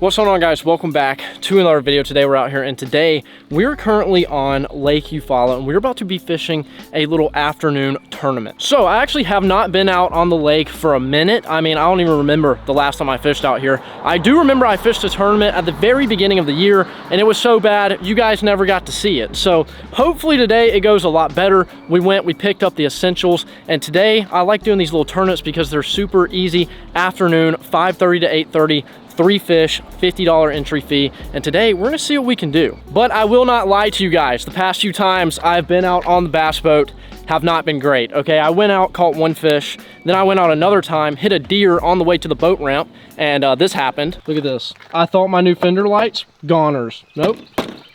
What's going on, guys? Welcome back to another video. Today we're out here, and today we're currently on Lake Eufaula, and we're about to be fishing a little afternoon tournament. So I actually have not been out on the lake for a minute. I mean, I don't even remember the last time I fished out here. I do remember I fished a tournament at the very beginning of the year, and it was so bad you guys never got to see it. So hopefully today it goes a lot better. We picked up the essentials, and today I like doing these little tournaments because they're super easy. Afternoon, 5:30 to 8:30. 3 fish, $50 entry fee, and today we're gonna see what we can do. But I will not lie to you guys, the past few times I've been out on the bass boat have not been great, okay? I went out, caught one fish, then I went out another time, hit a deer on the way to the boat ramp, and this happened. Look at this. I thought my new fender lights, goners. Nope.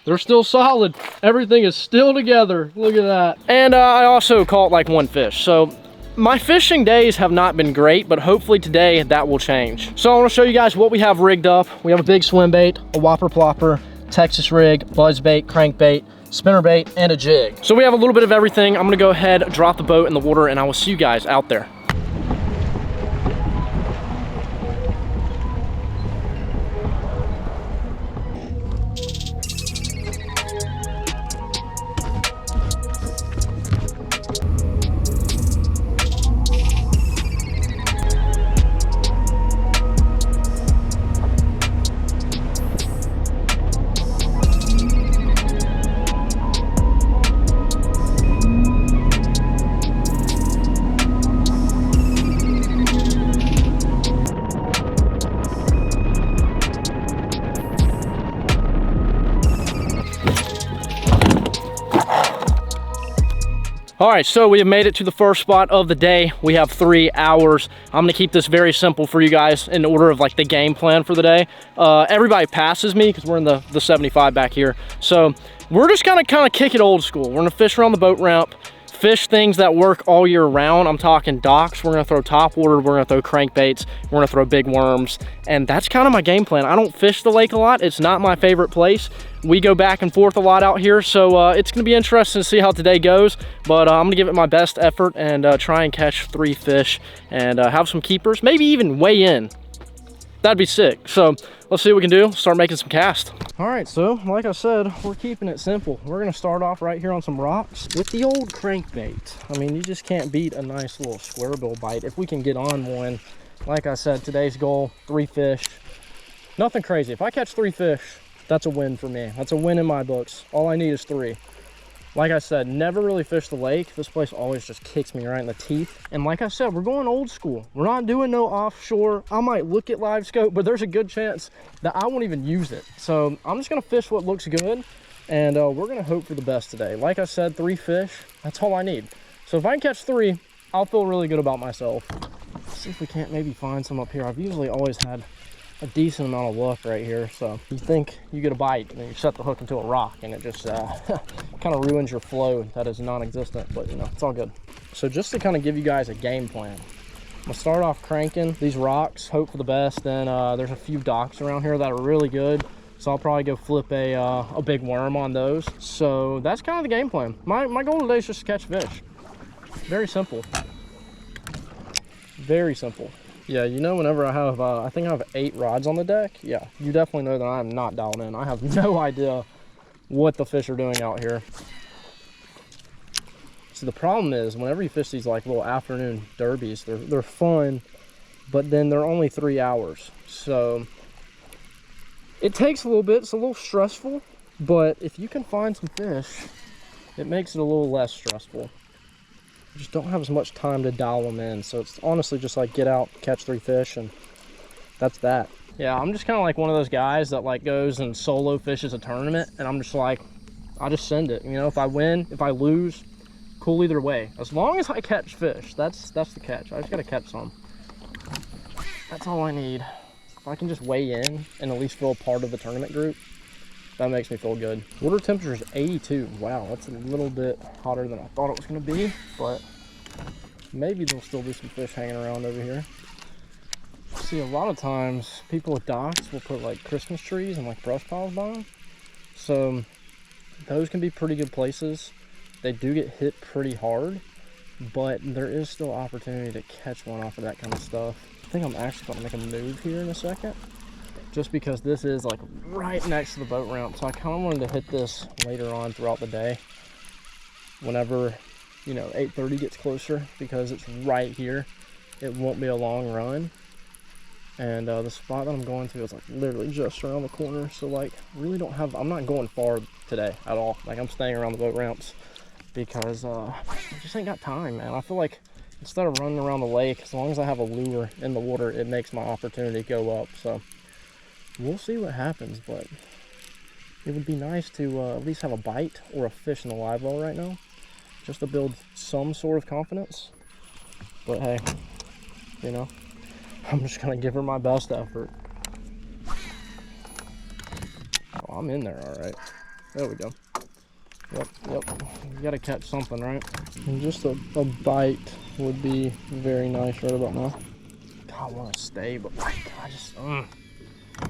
They're still solid. Everything is still together. Look at that. And I also caught like one fish. So my fishing days have not been great, but hopefully today that will change. So I want to show you guys what we have rigged up. We have a big swim bait, a whopper plopper, Texas rig, buzz bait, crankbait, spinner bait, and a jig. So we have a little bit of everything. I'm gonna go ahead, drop the boat in the water, and I will see you guys out there. All right, so we have made it to the first spot of the day. We have 3 hours. I'm gonna keep this very simple for you guys in order of like the game plan for the day. Everybody passes me because we're in the 75 back here. So we're just gonna kind of kick it old school. We're gonna fish around the boat ramp, fish things that work all year round. I'm talking docks. We're gonna throw top water. We're gonna throw crankbaits. We're gonna throw big worms. And that's kind of my game plan. I don't fish the lake a lot. It's not my favorite place. We go back and forth a lot out here. So it's gonna be interesting to see how today goes. But I'm gonna give it my best effort and try and catch 3 fish and have some keepers, maybe even weigh in. That'd be sick. So let's see what we can do. Start making some casts. All right, so like I said, we're keeping it simple. We're gonna start off right here on some rocks with the old crankbait. I mean, you just can't beat a nice little square bill bite if we can get on one. Like I said, today's goal, 3 fish. Nothing crazy. If I catch 3 fish, that's a win for me. That's a win in my books. All I need is 3. Like I said, never really fished the lake. This place always just kicks me right in the teeth. And like I said, we're going old school. We're not doing no offshore. I might look at live scope, but there's a good chance that I won't even use it. So I'm just gonna fish what looks good, and we're gonna hope for the best today. Like I said, 3 fish, that's all I need. So if I can catch 3, I'll feel really good about myself. Let's see if we can't maybe find some up here. I've usually always had a decent amount of luck right here. So you think you get a bite and then you set the hook into a rock and it just kind of ruins your flow that is non-existent, but you know, it's all good. So just to kind of give you guys a game plan, I'm gonna start off cranking these rocks, hope for the best. Then there's a few docks around here that are really good, so I'll probably go flip a big worm on those. So that's kind of the game plan. My goal today is just to catch fish. Very simple. Very simple. Yeah, you know, whenever I have, I think I have 8 rods on the deck. Yeah, you definitely know that I'm not dialed in. I have no idea what the fish are doing out here. So the problem is, whenever you fish these like little afternoon derbies, they're fun, but then they're only 3 hours. So it takes a little bit. It's a little stressful, but if you can find some fish, it makes it a little less stressful. You just don't have as much time to dial them in. So it's honestly just like get out, catch 3 fish, and that's that. Yeah, I'm just kind of like one of those guys that like goes and solo fishes a tournament, and I'm just like, I just send it. You know, if I win, if I lose, cool either way. As long as I catch fish, that's the catch. I just gotta catch some. That's all I need. If I can just weigh in and at least feel a part of the tournament group, that makes me feel good. Water temperature is 82. Wow, that's a little bit hotter than I thought it was gonna be, but maybe there'll still be some fish hanging around over here. See, a lot of times people with docks will put like Christmas trees and like brush piles by them. So those can be pretty good places. They do get hit pretty hard, but there is still opportunity to catch one off of that kind of stuff. I think I'm actually going to make a move here in a second. just because this is like right next to the boat ramp. So I kind of wanted to hit this later on throughout the day, whenever, you know, 8:30 gets closer, because it's right here. It won't be a long run. And the spot that I'm going to is like literally just around the corner. So like really don't have, I'm not going far today at all. Like I'm staying around the boat ramps because I just ain't got time, man. I feel like instead of running around the lake, as long as I have a lure in the water, it makes my opportunity go up. So we'll see what happens, but it would be nice to at least have a bite or a fish in the live well right now, just to build some sort of confidence. But hey, you know, I'm just gonna give her my best effort. Oh, I'm in there all right. There we go. Yep. You gotta catch something, right? And just a bite would be very nice right about now. God, I wanna stay, but I just,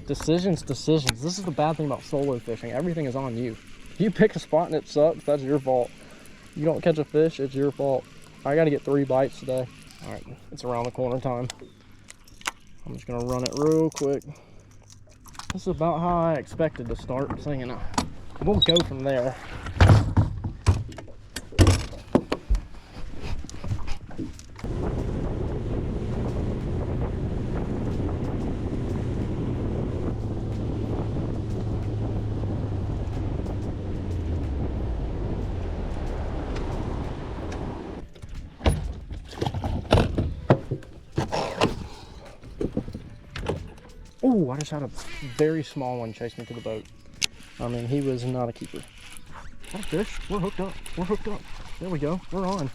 Decisions. This is the bad thing about solo fishing. Everything is on you. If you pick a spot and it sucks, that's your fault. You don't catch a fish, it's your fault. I gotta get 3 bites today. All right, it's around the corner time. I'm just gonna run it real quick. This is about how I expected to start singing. We'll go from there. Oh, I just had a very small one chase me to the boat. I mean, he was not a keeper. That a fish? We're hooked up. We're hooked up. There we go. We're on.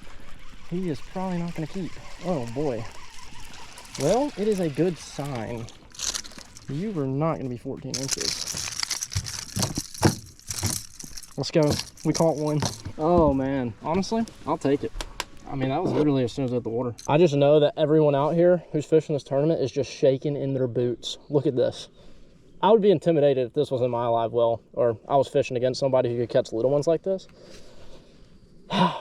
He is probably not going to keep. Oh, boy. Well, it is a good sign. You were not going to be 14 inches. Let's go. We caught one. Oh, man. Honestly, I'll take it. I mean, that was literally as soon as I hit the water. I just know that everyone out here who's fishing this tournament is just shaking in their boots. Look at this. I would be intimidated if this was in my live well, or I was fishing against somebody who could catch little ones like this.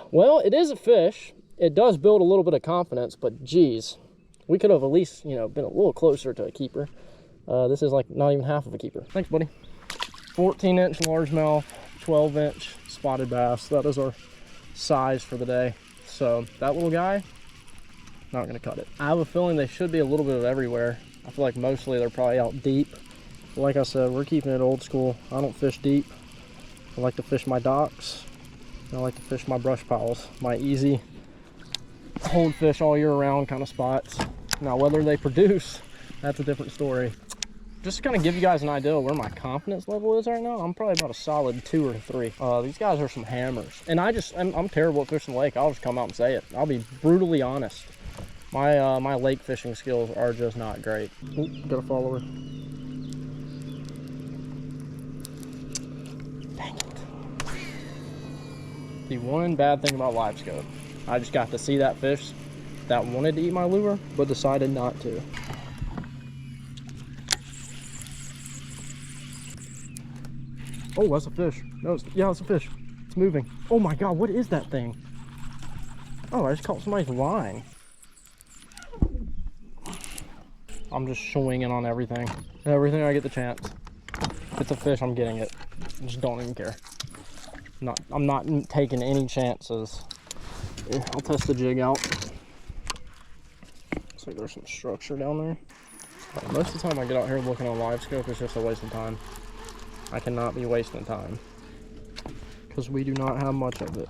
Well, it is a fish. It does build a little bit of confidence, but geez, we could have at least, you know, been a little closer to a keeper. This is like not even half of a keeper. Thanks, buddy. 14-inch largemouth, 12-inch spotted bass. That is our size for the day. So that little guy, not gonna cut it. I have a feeling they should be a little bit of everywhere. I feel like mostly they're probably out deep. But like I said, we're keeping it old school. I don't fish deep. I like to fish my docks. I like to fish my brush piles, my easy hold fish all year round kind of spots. Now whether they produce, that's a different story. Just to kind of give you guys an idea of where my confidence level is right now, I'm probably about a solid 2 or 3. These guys are some hammers. And I'm terrible at fishing the lake. I'll just come out and say it. I'll be brutally honest. My lake fishing skills are just not great. Ooh, got a follower. Dang it. The one bad thing about live scope, I just got to see that fish that wanted to eat my lure, but decided not to. Oh, that's a fish. No, yeah, it's a fish. It's moving. Oh my God, what is that thing? Oh, I just caught somebody's line. I'm just swinging on everything. Everything I get the chance. If it's a fish, I'm getting it. I just don't even care. I'm not taking any chances. Yeah, I'll test the jig out. Looks like there's some structure down there. But most of the time I get out here looking on live scope, it's just a waste of time. I cannot be wasting time because we do not have much of it.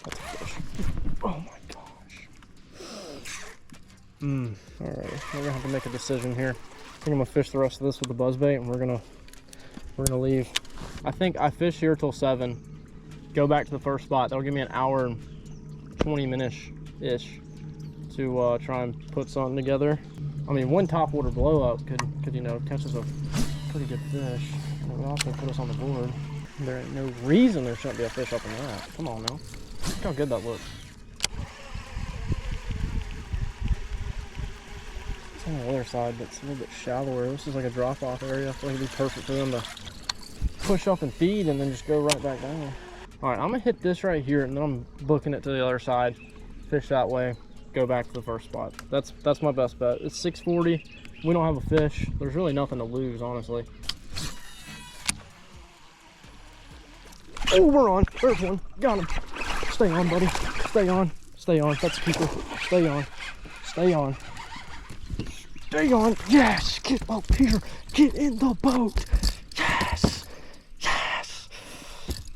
That's a fish. Oh my gosh. All right, we're gonna have to make a decision here. I think I'm gonna fish the rest of this with the buzzbait, and we're gonna leave. I think I fish here till 7. Go back to the first spot. That'll give me an hour and 20 minutes ish to try and put something together. I mean, one topwater blow up could you know, catch us a pretty good fish. And it would also put us on the board. There ain't no reason there shouldn't be a fish up in that. Come on now. Look how good that looks. It's on the other side, but it's a little bit shallower. This is like a drop-off area. I feel like it'd be perfect for them to push up and feed and then just go right back down. All right, I'm gonna hit this right here, and then I'm booking it to the other side. Fish that way. go back to the first spot. That's my best bet. It's 6:40. We don't have a fish. There's really nothing to lose, honestly. Oh, we're on. There's one. Got him. Stay on, buddy. Stay on. Stay on. That's a keeper. Stay on. Stay on. Stay on. Yes. Get up here. Get in the boat. Yes. Yes.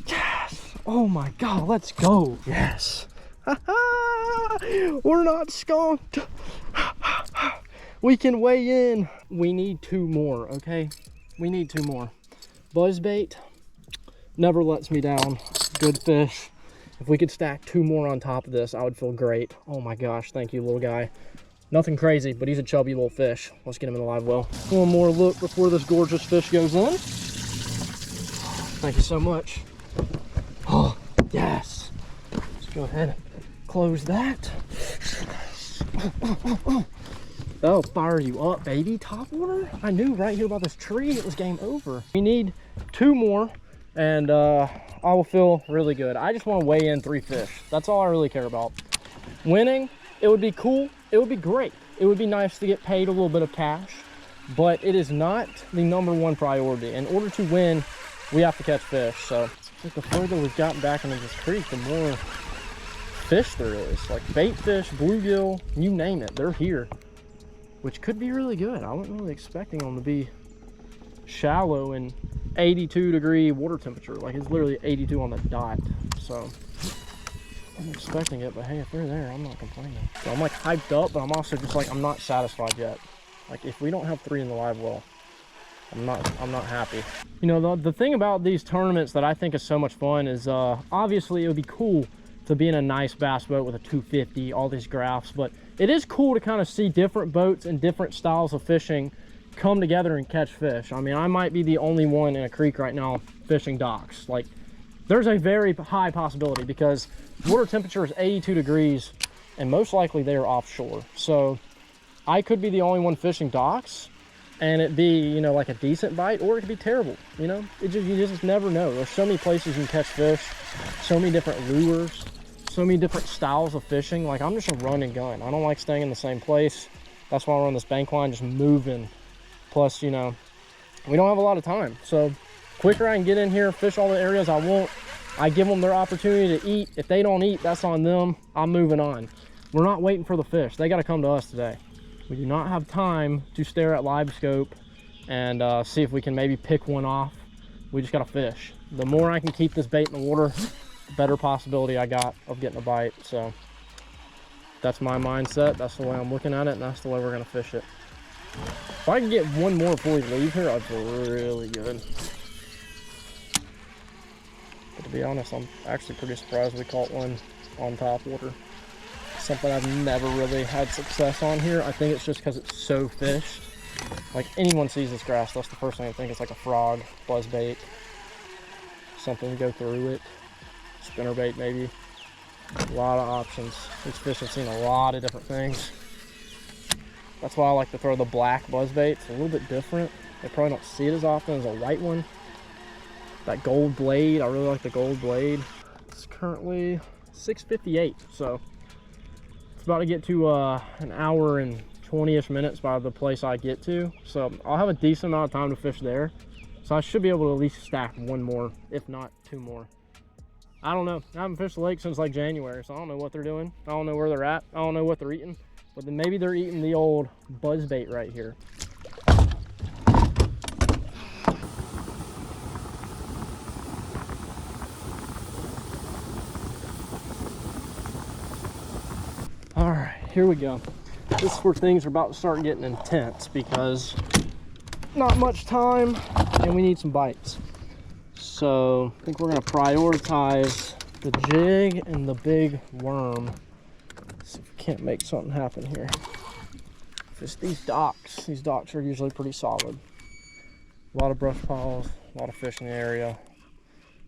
Yes. Oh my God. Let's go. Yes. We're not skunked. We can weigh in. We need 2 more, okay? We need 2 more. Buzzbait never lets me down. Good fish. If we could stack 2 more on top of this, I would feel great. Oh my gosh, thank you, little guy. Nothing crazy, but he's a chubby little fish. Let's get him in the live well. One more look before this gorgeous fish goes in. Thank you so much. Oh, yes. Let's go ahead and close that. That'll fire you up, baby. Top water? I knew right here by this tree it was game over. We need 2 more, and I will feel really good. I just want to weigh in 3 fish. That's all I really care about. Winning, it would be cool. It would be great. It would be nice to get paid a little bit of cash, but it is not the #1 priority. In order to win, we have to catch fish. So like the further we've gotten back into this creek, the more fish there is. Like bait fish, bluegill, you name it, they're here, which could be really good. I wasn't really expecting them to be shallow and 82-degree water temperature. Like it's literally 82 on the dot. So I'm expecting it, but hey, if they're there, I'm not complaining. So I'm like hyped up, but I'm also just like, I'm not satisfied yet. Like if we don't have 3 in the live well, I'm not happy. You know, the thing about these tournaments that I think is so much fun is obviously it would be cool to be in a nice bass boat with a 250, all these graphs, but it is cool to kind of see different boats and different styles of fishing come together and catch fish. I mean, I might be the only one in a creek right now fishing docks. Like there's a very high possibility because water temperature is 82 degrees and most likely they are offshore. So I could be the only one fishing docks and it be, you know, like a decent bite, or it could be terrible. You know, you just never know. There's so many places you can catch fish, so many different lures, so many different styles of fishing. Like I'm just a run and gun. I don't like staying in the same place. That's why we're on this bank line, just moving. Plus, you know, we don't have a lot of time. So quicker I can get in here, fish all the areas I want, I give them their opportunity to eat. If they don't eat, that's on them. I'm moving on. We're not waiting for the fish. They got to come to us today. We do not have time to stare at live scope and see if we can maybe pick one off. We just got to fish. The more I can keep this bait in the water, the better possibility I got of getting a bite. So that's my mindset. That's the way I'm looking at it, and that's the way we're going to fish it. If I can get 1 more before we leave here, I'd feel really good. But to be honest, I'm actually pretty surprised we caught one on top water. Something I've never really had success on here. I think it's just because it's so fished. Like anyone sees this grass, that's the first thing I think. It's like a frog, buzzbait, something to go through it, spinnerbait maybe. A lot of options. These fish have seen a lot of different things. That's why I like to throw the black buzzbait. It's a little bit different. They probably don't see it as often as a white one. That gold blade, I really like the gold blade. It's currently 6:58, so it's about to get to an hour and 20-ish minutes by the place I get to. So I'll have a decent amount of time to fish there. So I should be able to at least stack 1 more, if not 2 more. I don't know. I haven't fished the lake since like January, so I don't know what they're doing. I don't know where they're at. I don't know what they're eating. But then maybe they're eating the old buzzbait right here. All right, here we go. This is where things are about to start getting intense because not much time and we need some bites. So I think we're gonna prioritize the jig and the big worm. See if we can't make something happen here. Just these docks are usually pretty solid. A lot of brush piles, a lot of fish in the area.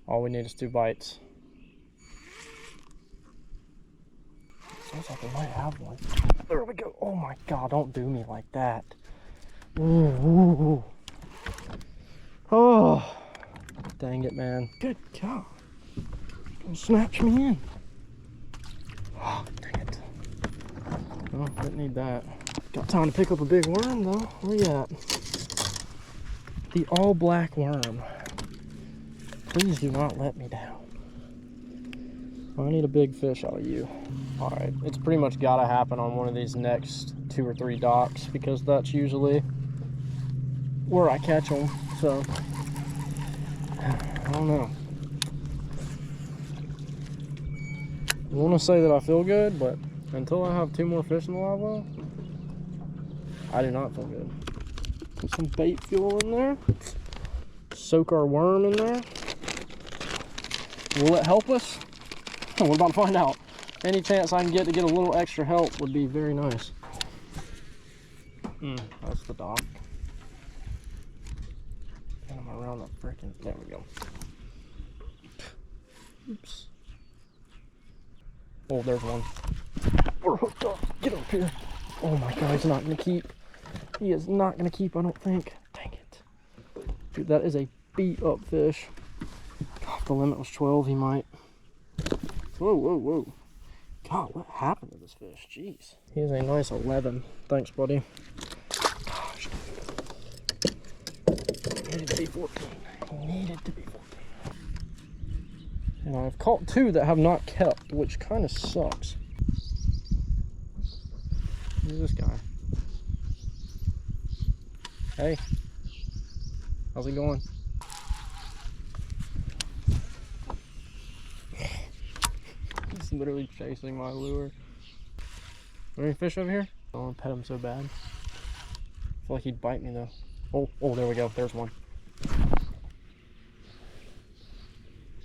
All we need is 2 bites. Sounds like we might have one. There we go. Oh my God, don't do me like that. Ooh, ooh, ooh. Oh, dang it, man. Good God. Don't snatch me in. Oh, dang it. Oh, didn't need that. Got time to pick up a big worm though. Where you at? The all black worm. Please do not let me down. I need a big fish out of you. All right, it's pretty much gotta happen on one of these next 2 or 3 docks because that's usually where I catch them. So, I don't know. I want to say that I feel good, but until I have 2 more fish in the live well, I do not feel good. Put some bait fuel in there. Soak our worm in there. Will it help us? We're about to find out. Any chance I can get to get a little extra help would be very nice. That's the dock. And I'm around the freaking. There we go. Oops. Oh, there's one. We're hooked up. Get up here. Oh my god, he's not gonna keep. He is not gonna keep, I don't think. Dang it. Dude, that is a beat up fish. God, if the limit was 12, he might. Whoa, whoa, whoa. God, what happened to this fish? Jeez. He is a nice 11. Thanks, buddy. Gosh. He needed to be 14. He needed to be 14. And I've caught 2 that have not kept, which kind of sucks. Who's this guy? Hey. How's it going? He's literally chasing my lure. Are there any fish over here? I don't want to pet him so bad. I feel like he'd bite me though. Oh, there we go. There's one.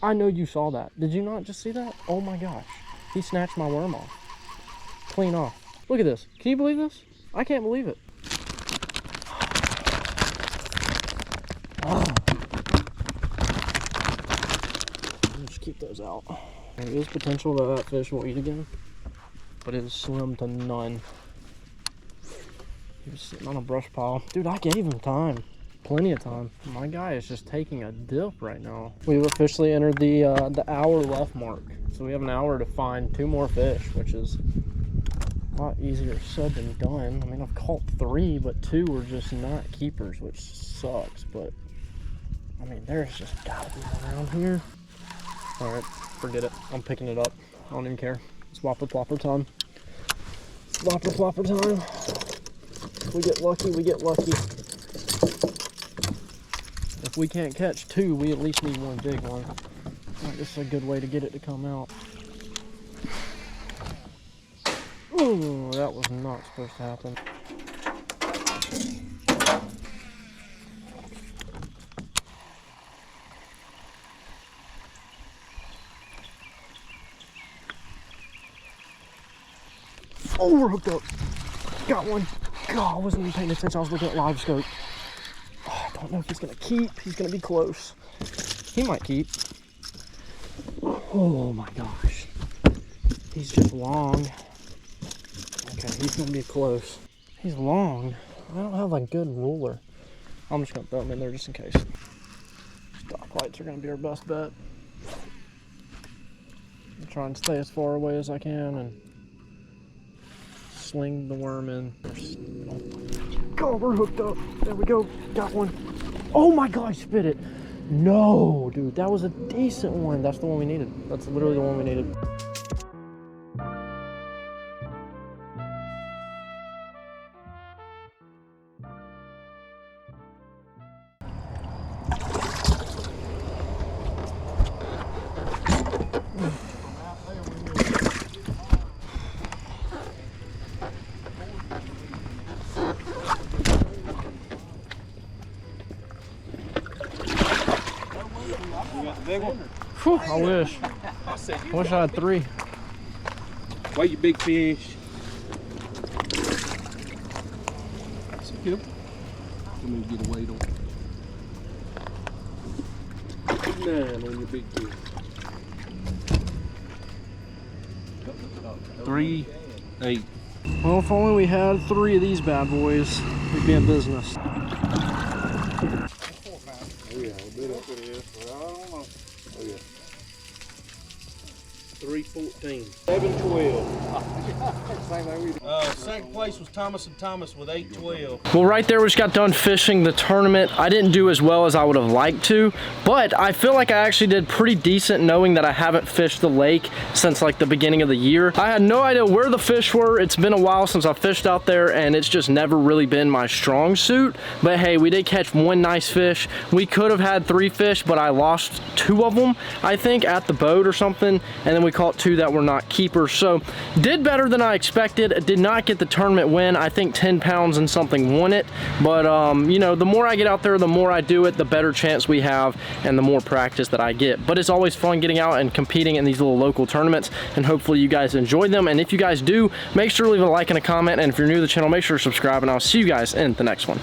I know you saw that. Did you not just see that? Oh my gosh. He snatched my worm off. Clean off. Look at this. Can you believe this? I can't believe it. Just keep those out. There is potential that that fish will eat again, but it is slim to none. He was sitting on a brush pile. Dude, I gave him time. Plenty of time. My guy is just taking a dip right now. We've officially entered the hour left mark. So we have an hour to find 2 more fish, which is a lot easier said than done. I mean, I've caught 3, but 2 were just not keepers, which sucks. But, I mean, there's just gotta be one around here. All right, forget it. I'm picking it up. I don't even care. It's whopper plopper time. Whopper plopper time. If we get lucky, we get lucky. If we can't catch 2, we at least need 1 big one. This is a good way to get it to come out. Ooh, that was not supposed to happen. Oh, we're hooked up. Got one. God, I wasn't even paying attention. I was looking at live scope. Oh, I don't know if he's gonna keep. He's gonna be close. He might keep. Oh my gosh. He's just long. Okay, he's gonna be close. He's long. I don't have a good ruler. I'm just gonna throw him in there just in case. Dock lights are gonna be our best bet. I'm trying to stay as far away as I can and sling the worm in. Oh, we're hooked up. There we go. Got one. Oh my gosh, spit it. No, dude, that was a decent one. That's the one we needed. That's literally the one we needed. Big one? Whew, I wish. I wish I had 3. Wait, you big fish. Get him. Let me get a weight on. 9 on your big fish. 3, 8. Well, if only we had 3 of these bad boys, we'd be in business. 314. 712. Same thing we do. Second place was Thomas and Thomas with 812. Well, right there, we just got done fishing the tournament. I didn't do as well as I would have liked to, but I feel like I actually did pretty decent knowing that I haven't fished the lake since like the beginning of the year. I had no idea where the fish were. It's been a while since I fished out there and it's just never really been my strong suit. But hey, we did catch one nice fish. We could have had 3 fish, but I lost 2 of them, I think, at the boat or something. And then we caught 2 that were not keepers. So did better than I expected. Did not get the tournament win. I think 10 pounds and something won it. But you know, the more I get out there, the more I do it, the better chance we have and the more practice that I get. But it's always fun getting out and competing in these little local tournaments, and hopefully you guys enjoy them. And if you guys do, make sure to leave a like and a comment. And if you're new to the channel, make sure to subscribe, and I'll see you guys in the next one.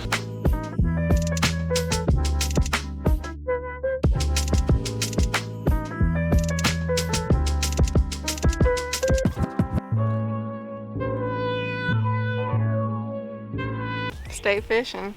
Stay fishing.